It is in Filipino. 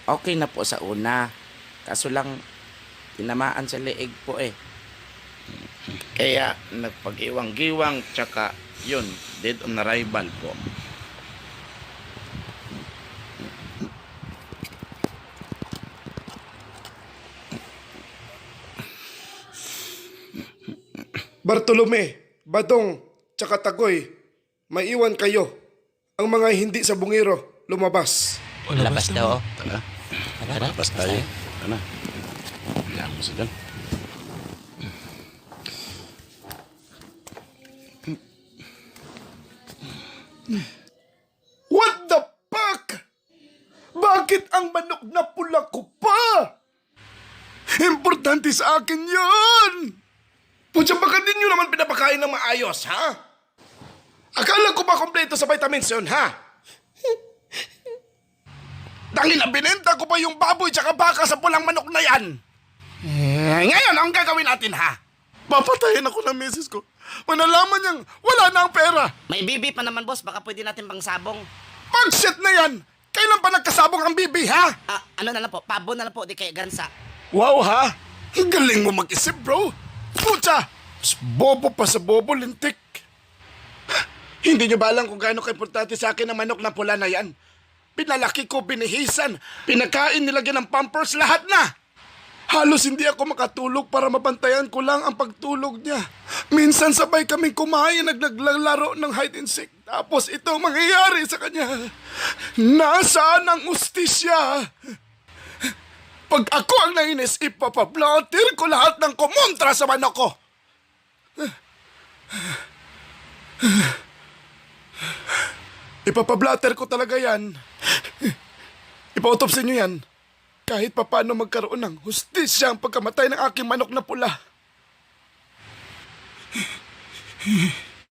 Okay na po sa una. Kaso lang, tinamaan sa leeg po eh. Kaya nagpag-iwang-giwang tsaka yun, dead on arrival po. Bartolome, Badong, tsaka Tagoy, maiwan kayo. Ang mga hindi sa bungiro, lumabas. Labas daw. Tara, Tara, labas tayo. Tara. Diyan mo sila. What the fuck? Bakit ang manok na pula ko pa? Importante sa akin yun! Putya, baka din nyo naman pinapakain ng maayos, ha? Akala ko ba kompleto sa vitamins yun, ha? Dahil na binenta ko pa yung baboy tsaka baka sa pulang manok na yan. Ngayon, ang gagawin natin, ha? Papatayin ako ng misis ko. Manalaman niyang wala na ang pera. May bibi pa naman, boss. Baka pwede natin pang sabong. Pag-shit na yan! Kailan pa nagkasabong ang bibi, ha? Ano na lang po? Pabo na lang po. Di kaya gansa. Wow, ha? Ang galing mo mag-isip, bro. Pucha! Mas bobo pa sa bobo, lintik. Hindi niyo ba alam kung gaano kaimportante sa akin ang manok na pula na yan? Pinalaki ko, binihisan, pinakain, nilagyan ng pampers, lahat na! Halos hindi ako makatulog para mabantayan ko lang ang pagtulog niya. Minsan sabay kaming kumain, naglalaro ng hide and seek. Tapos ito ang mangyayari sa kanya. Nasaan ang ustisya? Pag ako ang nainis, ipapablatir ko lahat ng kumontra sa manok ko. Ipapablatter ko talaga yan. Ipautopsin niyo yan. Kahit papaano magkaroon ng hustisya ang pagkamatay ng aking manok na pula.